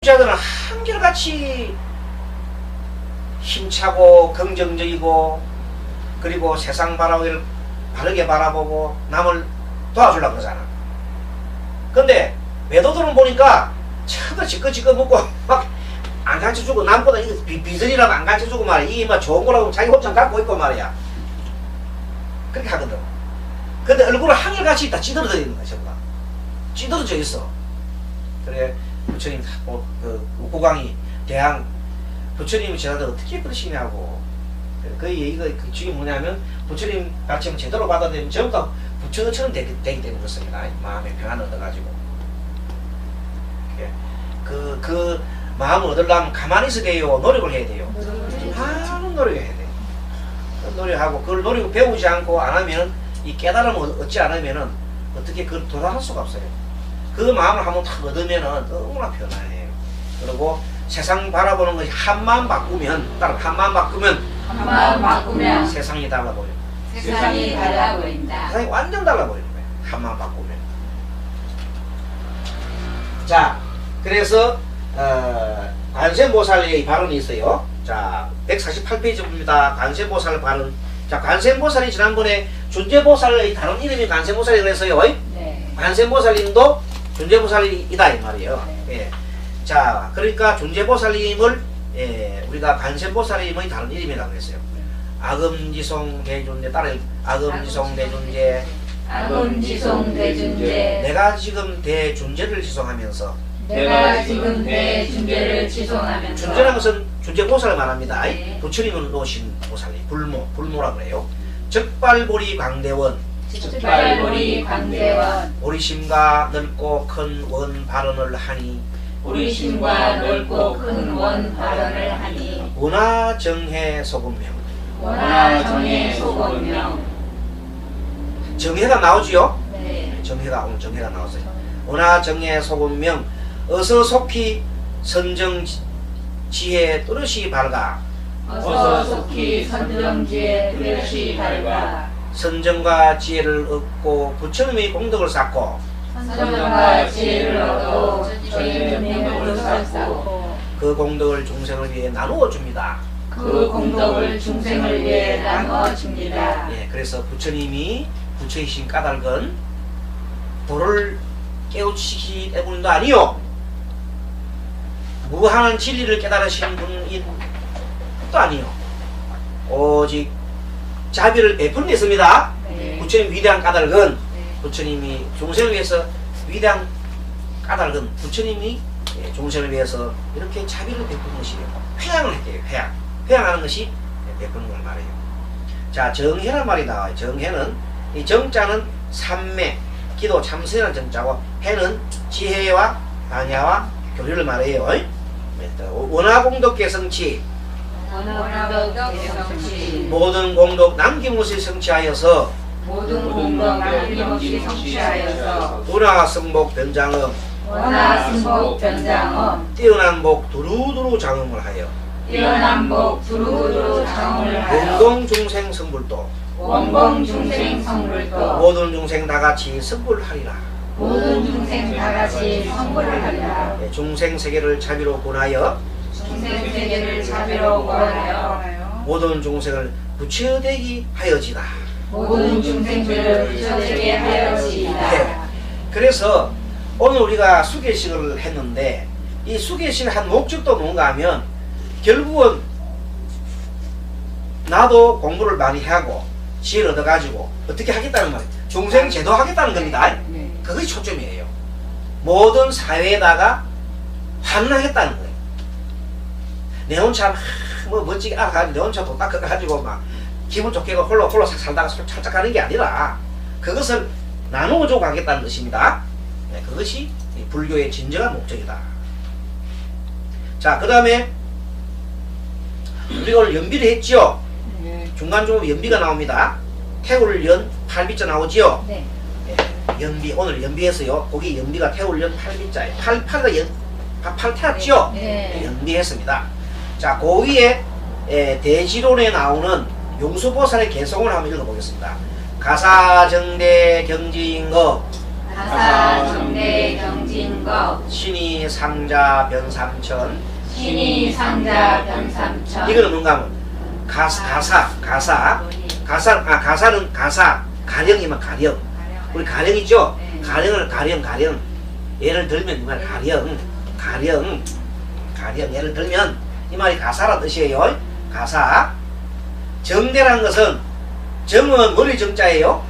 자들은 한결같이 힘차고 긍정적이고 그리고 세상 바라보기를 바르게 바라보고 남을 도와주려고 그러잖아. 근데 외도들은 보니까 처음부터 지꺼지꺼 먹고 막 안 가르쳐주고 남보다 이거 비전이라면 안 가르쳐주고 말이야. 이게 막 좋은 거라고 자기 혼자 갖고 있고 말이야. 그렇게 하거든. 근데 얼굴을 한결같이 다 찌들어져 있는 거야. 전부 다 찌들어져 있어. 그래 부처님 그 고강이 대항 부처님이 저한테 어떻게 그러시냐고. 그 얘기가 그 주이 뭐냐면 부처님 가르침을 제대로 받아들이면 전부 다 부처처럼 되기 때문에 그렇습니다. 마음의 평안을 얻어가지고 그 마음을 얻으려면 가만히 있어야 돼요. 노력을 해야 돼요. 많은 노력을 해야 돼요. 노력하고 그걸 노력을 배우지 않고 안 하면은 이 깨달음을 얻지 않으면은 어떻게 그걸 도달할 수가 없어요. 그 마음을 한번 탁 얻으면은 너무나 편안해요. 그리고 세상 바라보는 것이 한마음 바꾸면 한마음 바꾸면 세상이 달라 보여. 세상이 달라 보인다. 세상이 완전 달라 보이는 거예요. 한마음 바꾸면. 자, 그래서 관세음보살의 발언이 있어요. 자, 148페이지입니다. 관세음보살 발언. 자, 관세음보살이 지난번에 준재보살의 다른 이름이 관세음보살이 그래서요. 네. 관세음보살님도 준재보살이다 이 말이에요. 네. 예. 자, 그러니까 준재보살님을 우리가 관세음보살님의 다른 이름이라고 그랬어요. 아금지송 대준제 따라 아금지송 대준제 아금지송 대준제 내가 지금 대준제를 지송하면서 내가 지금 대준제를 지송하면서 준제라는 것은 준제보살을 말합니다. 네. 부처님은 놓으신 보살이 불모라고 그래요. 적발보리 광대원 즉발보리 광대원 보리심과 넓고 큰 원 발언을 하니 보리심과 넓고 큰 원 발언을 하니 원화정해 소금명 원화정해 소금명 정해가 나오지요? 네. 정해가 오늘 정해가 나왔어요. 원화정해 소금명 어서 속히 선정지혜 뚜렷이 밝아 어서 속히 선정지혜 뚜렷이 밝아 선정과 지혜를 얻고 부처님의 공덕을 쌓고 선정과 지혜를 얻고 주님의 공덕을 쌓고 그 공덕을 중생을 위해 나누어 줍니다. 그 공덕을 중생을 위해 나누어 줍니다. 예, 그래서 부처님이 부처이신 까닭은 도를 깨우치기 때문도 아니요 무한한 진리를 깨달으신 분인 것도 아니요 오직 자비를 베푸는 데 있습니다. 네. 부처님 위대한 까닭은 네. 부처님이 중생을 위해서 위대한 까닭은 부처님이 중생을 위해서 이렇게 자비를 베푸는 것이에요. 회양을 할게요. 회양하는 것이 베푸는 걸 말해요. 자, 정해란 말이 나와요. 정해는 이 정자는 삼매 기도 참선이라는 정자고 해는 지혜와 반야와 교류를 말해요. 원화공덕 개성치 원화공덕 개성치 모든 공덕 남김없이 성취하여서 모든 공덕 남김없이 성취하여서 원화성복 변장음 원화승복 변장엄 뛰어난 복 두루두루 장음을 하여 뛰어난 복 두루두루 장엄을 하여 원공중생 성불도 원공중생 성불도 모든 중생 다같이 성불하리라. 모든 중생 다같이 성불을 하리라. 중생 세계를 자비로 권하여 중생 세계를 자비로 구하여 모든 중생을 부처되기 하여지다. 모든 중생들을 부처되게 하여지이다. 네. 그래서 오늘 우리가 수계식을 했는데 이 수계식을 한 목적도 뭔가 하면 결국은 나도 공부를 많이 하고 지혜를 얻어가지고 어떻게 하겠다는 말이에요. 중생 제도하겠다는 겁니다. 그것이 초점이에요. 모든 사회에다가 환원하겠다는 거예요. 내 혼자 뭐 멋지게 알아가지고 내 혼자 돈 닦아가지고 막 기분 좋게 홀로 살다가 살짝 가는 게 아니라 그것을 나누어줘 가겠다는 것입니다. 네, 그것이 불교의 진정한 목적이다. 자, 그 다음에 우리가 오늘 연비를 했죠. 중간중간 연비가 나옵니다. 태울연 8비자 나오지요. 네. 연비 오늘 연비했어요. 거기 연비가 태울연 8비자예요. 8가 팔 태웠죠. 네. 연비했습니다. 자, 그 위에 대지론에 나오는 용수보살의 개성을 한번 읽어보겠습니다. 가사정대 경지인거 가사 정대 경진거 신이 상자 변삼천. 신이 상자 변삼천 이거는 뭔가 하면 가사는 가사 가령이면 가령. 우리 가령이죠. 가령 예를 들면 이 말 가령 예를 들면 이 말이 가사란 뜻이에요. 가사. 정대라는 것은 정은 머리 정자예요.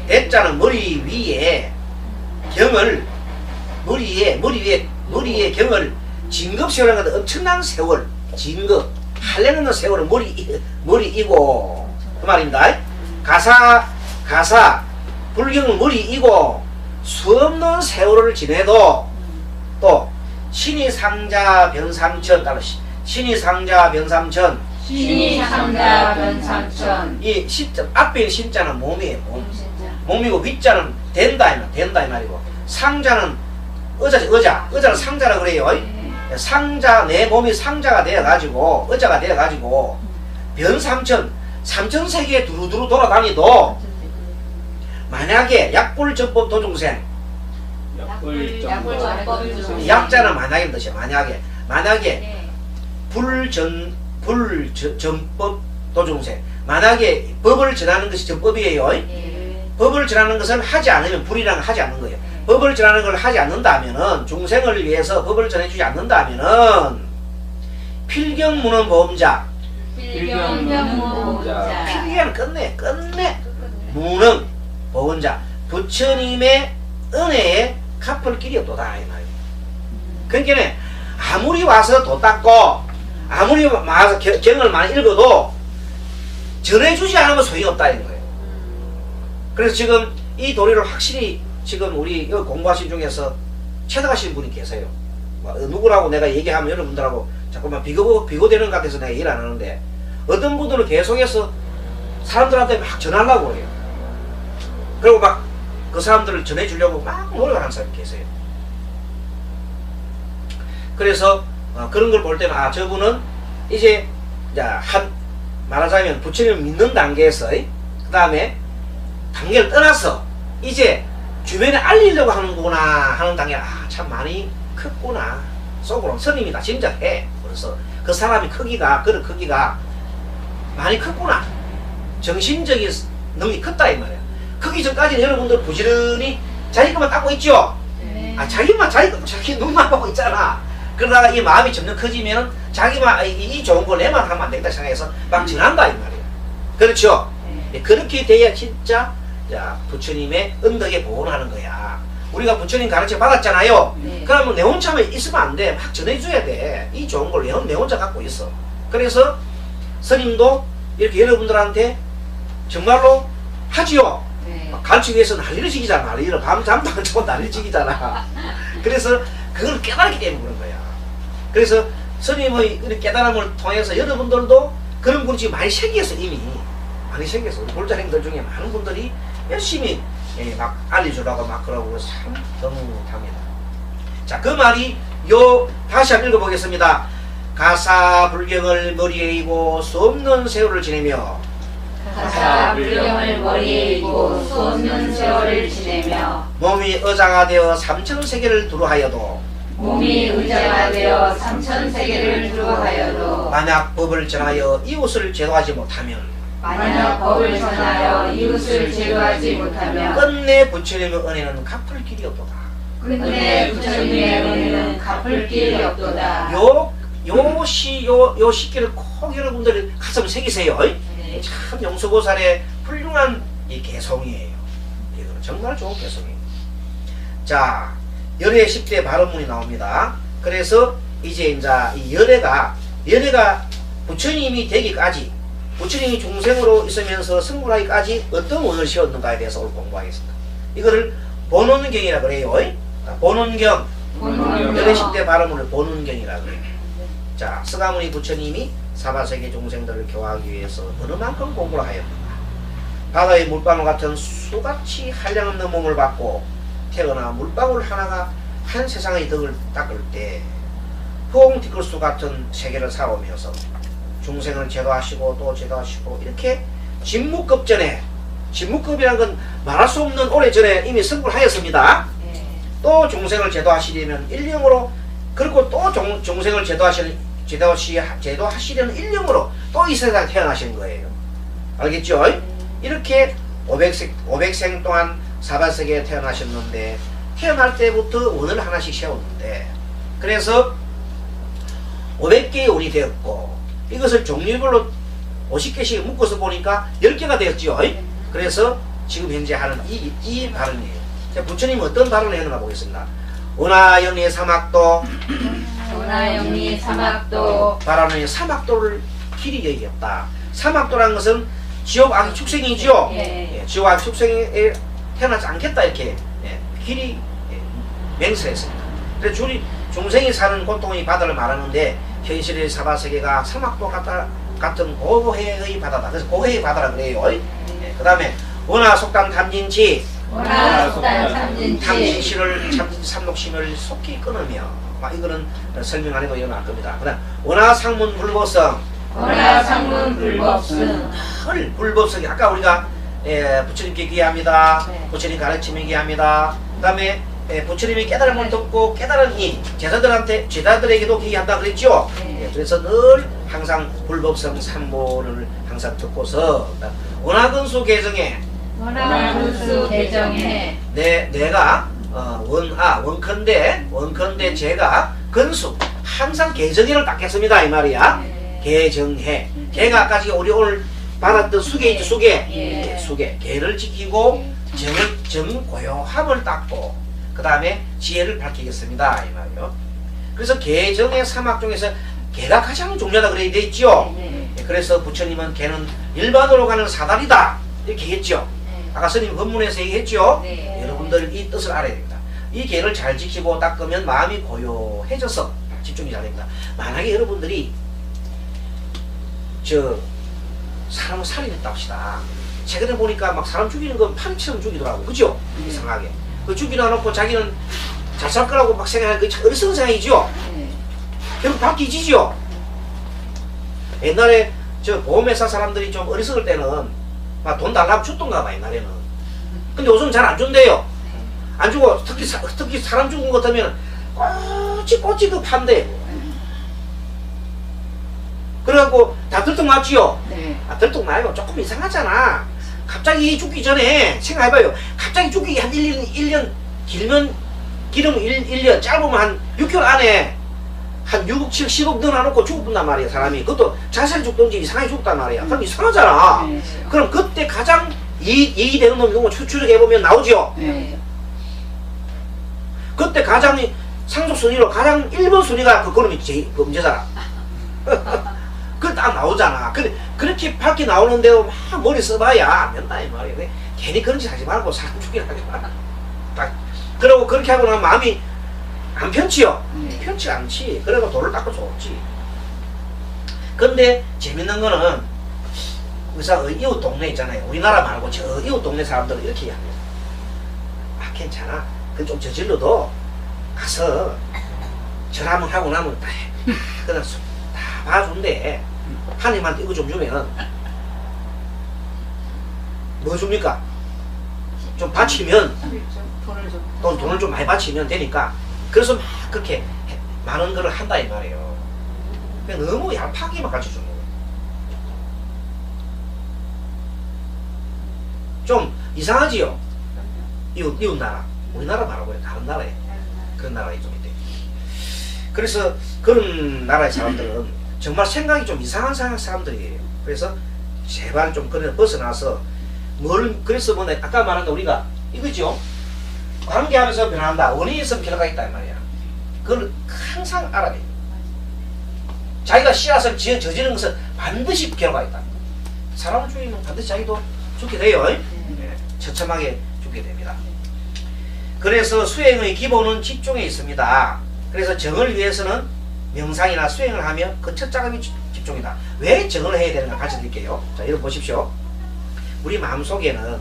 대자는 머리 위에 경을 머리에 경을 진급세월이라는 것은 엄청난 세월 진급 하려는 세월은 머리이고 그 말입니다. 가사 불경은 머리이고 수없는 세월을 지내도 또 신이 상자 변삼천 따로 신이 상자 변삼천 신이 상자 변삼천 이 신자 앞에 있는 신자는 몸이에요. 몸이고 윗자는 된다 이 말이고 상자는 의자는 상자라 그래요. 상자 내 몸이 상자가 되어가지고 의자가 되어가지고 변삼천 삼천세계에 두루두루 돌아다니도 만약에 약불전법 도중생 약자는 만약에 뜻이야. 만약에 불전법 도중생 만약에 법을 전하는 것이 전법이에요. 법을 전하는 것을 하지 않으면 불이랑 하지 않는 거예요. 법을 전하는 걸 하지 않는다면은 중생을 위해서 법을 전해주지 않는다면은 필경무는 보험자 필경은 끝내 무능 보험자 부처님의 은혜에 갚을 길이 없도다 이 말이에요. 그러니까 아무리 와서 도 닦고 아무리 와서 경을 많이 읽어도 전해주지 않으면 소용이 없다 이런 거예요. 그래서 지금 이 도리를 확실히 지금 우리 여기 공부하신 중에서 체득하신 분이 계세요. 누구라고 내가 얘기하면 여러분들하고 자꾸만 비교되는 것 같아서 내가 얘기를 안 하는데 어떤 분들은 계속해서 사람들한테 막 전하려고 해요. 그리고 막 그 사람들을 전해주려고 막 노력을 하는 사람이 계세요. 그래서 그런 걸 볼 때는 저분은 이제 말하자면 부처님을 믿는 단계에서 그 다음에 단계를 떠나서 이제 주변에 알리려고 하는구나 하는 단계 참 많이 컸구나 속으로 스님이다 짐작해. 그래서 그 사람이 그런 크기가 많이 컸구나 정신적인 능력이 컸다 이 말이야. 크기 전까지는 여러분들 부지런히 자기 것만 닦고 있죠. 자기 눈만 보고 있잖아. 그러다가 이 마음이 점점 커지면은 자기만 이 좋은 걸 내만 하면 안 되겠다 생각해서 막 전한다 이 말이야. 그렇죠. 그렇게 돼야 진짜 부처님의 은덕에 보온하는 거야. 우리가 부처님 가르쳐 받았잖아요. 그러면 내 혼자만 있으면 안 돼. 막 전해줘야 돼. 이 좋은 걸 내 혼자 갖고 있어. 그래서 스님도 이렇게 여러분들한테 정말로 하지요. 가르치기 위해서 난리를 지기잖아. 난리를 밤잠도 안 자고 난리를 지기잖아. 그래서 그걸 깨달았기 때문에 그런 거야. 그래서 스님의 깨달음을 통해서 여러분들도 그런 분이 지금 많이 생겼어. 이미 많이 생겼어. 우리 볼자님들 중에 많은 분들이 열심히 막 알려주라고 막 그러고 참 너무 답니다. 자, 그 말이 다시 한번 읽어보겠습니다. 가사 불경을 머리에 이고 수없는 세월을 지내며 가사 불경을 머리에 이고 수없는 세월을 지내며 몸이 의자가 되어 삼천세계를 두루하여도 몸이 의자가 되어 삼천세계를 두루하여도 만약 법을 전하여 이웃을 제도하지 못하면 만약 법을 전하여 이웃을 제도하지 못하면 끝내 부처님의 은혜는 갚을 길이 없도다. 끝내 부처님의 은혜는 갚을 길이 없도다. 요 시기를 꼭 여러분들이 가슴 새기세요. 참 용서보살의 훌륭한 이 개성이에요. 이거는 정말 좋은 개성이에요. 자, 열애 10대 발언문이 나옵니다. 그래서 이제 이 열애가 부처님이 되기까지 부처님이 중생으로 있으면서 성불하기까지 어떤 원을 씌웠는가에 대해서 오늘 공부하겠습니다. 이거를 본원경이라 그래요. 본원경. 열애 10대 발언문을 본원경이라 그래요. 자, 스가모니 부처님이 사바세계 중생들을 교화하기 위해서 어느 만큼 공부를 하였는가. 바다의 물방울 같은 수같이 한량없는 몸을 받고 태어나 물방울 하나가 한 세상의 덕을 닦을 때 포옹티끌수 같은 세계를 살아오면서 중생을 제도하시고 또 제도하시고 이렇게 진묵급전에 진무급이라는 건 말할 수 없는 오래전에 이미 선고를 하였습니다. 또 중생을 제도하시려면 일령으로, 그리고 또 중생을 제도하시려는 일령으로 또 이 세상에 태어나시는 거예요. 알겠죠? 이렇게 500생 동안 사바세계에 태어나셨는데, 태어날 때부터 원을 하나씩 세웠는데, 그래서 500개의 원이 되었고, 이것을 종류별로 50개씩 묶어서 보니까 10개가 되었죠. 그래서 지금 현재 하는 이 발언이에요. 자, 부처님 어떤 발언을 했는가 보겠습니다. 원하영리 사막도, 원하영리 사막도, 말하는 사막도를 길이 얘기했다. 사막도라는 것은 지옥 악의 축생이죠. 예. 지옥 악의 축생에 태어나지 않겠다 이렇게 길이 맹세했습니다. 그래서 중생이 사는 고통의 바다를 말하는데, 현실의 사바세계가 사막도 같은 고해의 바다다. 그래서 고해의 바다라 그래요. 그 다음에 원하 속담 탐진치, 원하 속담 탐진치, 탐진치를 삼독심을 속히 끊으며, 이거는 설명 안 해도 이해할 겁니다. 그 다음 원하 상문 불법성, 원하 상문 불법성, 불법성이 아까 우리가 부처님께 귀합니다. 네. 부처님 가르침에 귀합니다. 그 다음에 부처님이 깨달음을 듣고 깨달은 이 제자들에게도 귀한다 그랬죠. 네. 그래서 늘 항상 불법성 3보를 항상 듣고서 원하근수 개정에, 원하근수 개정에, 내가 원컨대 제가 근수 항상 개정해를 닦겠습니다 이 말이야. 개정해. 개가 아까 지금 우리 오늘 받았던 수계 있죠. 수계. 수계. 개를 지키고 정고요함을 닦고 그 다음에 지혜를 밝히겠습니다 이 말이요. 그래서 개정의 사막 중에서 개가 가장 중요하다 그래 돼 있죠. 그래서 부처님은 개는 일반으로 가는 사다리다 이렇게 했죠. 아까 스님 법문에서 얘기했죠. 여러분들 이 뜻을 알아야 됩니다. 이 개를 잘 지키고 닦으면 마음이 고요해져서 집중이 잘 됩니다. 만약에 여러분들이 사람을 살인했다 합시다. 최근에 보니까 막 사람 죽이는 건 판처럼 죽이더라고. 그죠? 이상하게. 그 죽이려 놓고 자기는 잘 살 거라고 막 생각하는 그 어리석은 생각이죠? 결국 바뀌지죠? 옛날에 보험회사 사람들이 좀 어리석을 때는 막 돈 달라고 줬던가 봐, 옛날에는. 근데 요즘 잘 안 준대요. 안 주고, 특히 사람 죽은 것 같으면 꼬치 그 판대. 그래갖고 다 들통맞지요? 들통나요. 조금 이상하잖아. 갑자기 죽기 전에 생각해봐요. 갑자기 죽기 한 1년 길면 기름 1년 짧으면 한 6개월 안에 한 6억, 7억, 10억 넣어놓고 죽었단 말이야 사람이. 그것도 자살이 죽든지 이상하게 죽었단 말이야. 그럼 이상하잖아. 그럼 그때 가장 이익이 되는 놈이 누구 추적해보면 나오죠. 그때 가장 상속 순위로 가장 1번 순위가 그놈이 제일 범죄자라. 그걸 딱 나오잖아. 그렇게 밝게 나오는데도 막 머리 써봐야 안 된다 이 말이야. 괜히 그런 짓 하지 말고 사람 죽이라 하지 마라. 딱 그러고 그렇게 하고 나면 마음이 안 편치요. 편치 않지. 그래도 돌을 닦고 좋지. 근데 재밌는 거는 이웃 동네 있잖아요. 우리나라 말고 저 이웃 동네 사람들은 이렇게 이야기해요. 괜찮아. 그 좀 저질러도 가서 절 한번 하고 나면 그냥 다 봐준대. 하나님한테 이거 좀 주면 뭐 줍니까? 좀 바치면 돈을 좀 많이 바치면 되니까. 그래서 막 그렇게 많은 거를 한다 이 말이에요. 그냥 너무 얄팍하게만 가르쳐주는 거예요. 좀 이상하지요? 이웃 나라. 우리나라 말하고 다른 나라에 그런 나라에 좀 있대. 그래서 그런 나라의 사람들은 정말 생각이 좀 이상한 사람들이에요. 그래서 제발 좀 그래 벗어나서 그래서 뭐 아까 말한 거 우리가 이거죠. 관계하면서 변한다. 원인이 있으면 결과가 있다 이 말이야. 그걸 항상 알아야 돼요. 자기가 씨앗을 저지른 것은 반드시 결과가 있다. 사람을 죽이면 반드시 자기도 죽게 돼요. 처참하게 죽게 됩니다. 그래서 수행의 기본은 집중에 있습니다. 그래서 정을 위해서는 명상이나 수행을 하며 그 첫 작업이 집중이다. 왜 정을 해야 되는가 가르쳐 드릴게요. 자, 이거 보십시오. 우리 마음속에는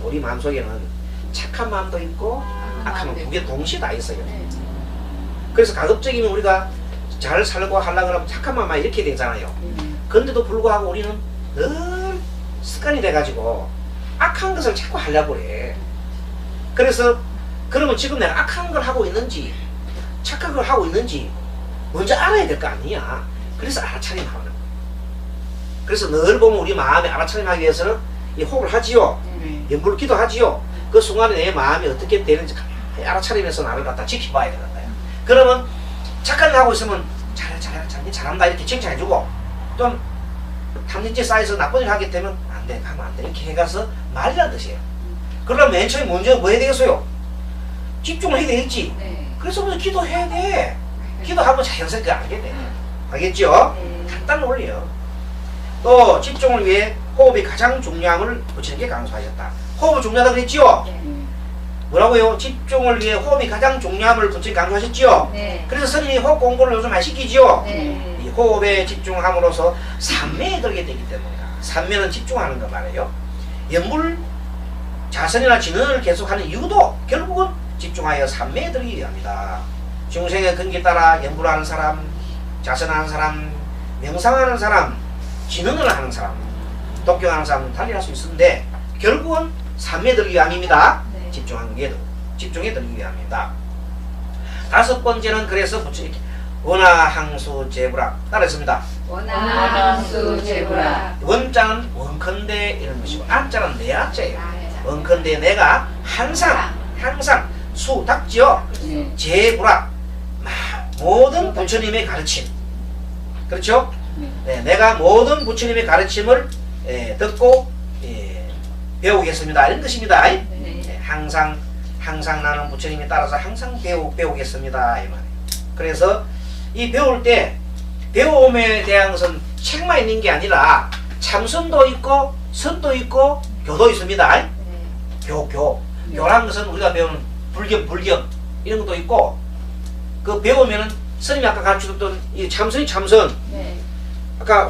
착한 마음도 있고 악한 마음 두 개 동시에 다 있어요. 그래서 가급적이면 우리가 잘 살고 하려고 하면 착한 마음만 이렇게 되잖아요. 그런데도 불구하고 우리는 늘 습관이 돼가지고 악한 것을 자꾸 하려고 그래. 그래서 그러면 지금 내가 악한 걸 하고 있는지 착한 걸 하고 있는지 먼저 알아야 될 거 아니야. 그래서 알아차림하는 거야. 그래서 늘 보면 우리 마음에 알아차림하기 위해서는 이 호흡을 하지요. 연불 기도하지요. 그 순간에 내 마음이 어떻게 되는지 가만히 알아차리면서 나를 갖다 지켜봐야 되는 거야. 그러면 착한 일 하고 있으면 잘한다 이렇게 칭찬해주고, 또 탐진치 쌓여서 나쁜 일 하게 되면 안 돼, 하면 안 돼 이렇게 해가서 말이라는 뜻이에요. 그러면 맨 처음에 먼저 뭐 해야 되겠어요? 집중을 해야 되겠지. 그래서 먼저 기도해야 돼. 기도하면 자연스럽게 알게 돼. 알겠죠? 간단한 원리요. 또 집중을 위해 호흡이 가장 중요함을 부처님께 강조하셨다. 호흡이 중요하다고 그랬지요? 뭐라고요? 집중을 위해 호흡이 가장 중요함을 부처님 강조하셨지요? 그래서 스님이 호흡 공부를 요즘 많이 시키지요? 이 호흡에 집중함으로써 삼매에 들게 되기 때문이다. 삼매는 집중하는 거 말이에요. 연불 자선이나 진언을 계속하는 이유도 결국은 집중하여 삼매에 들기 위함이다. 중생의 근기에 따라 연불하는 사람, 자선하는 사람, 명상하는 사람, 진언을 하는 사람, 독경하는 사람은 달리 할 수 있는데 결국은 삼매에 들기 위함입니다. 집중하는 게 집중에 들기 위함입니다. 다섯 번째는 그래서 부처님 원하항수 제불학 따라했습니다. 원하항수 제불학. 원자는 원컨대 이런 것이고 안자는 내 안자예요. 원컨대 내가 항상 수 닥지요. 제불학 모든 부처님의 가르침, 그렇죠? 네, 내가 모든 부처님의 가르침을 듣고 배우겠습니다 이런 뜻입니다. 항상 나는 부처님에 따라서 항상 배우겠습니다 이 말이에요. 그래서 이 배울 때 배움에 대한 것은 책만 있는 게 아니라 참선도 있고 선도 있고 교도 있습니다. 교라는 것은 우리가 배우는 불경 이런 것도 있고, 그 배우면은 스님이 아까 가르쳐줬던 이 참선이 참선, 아까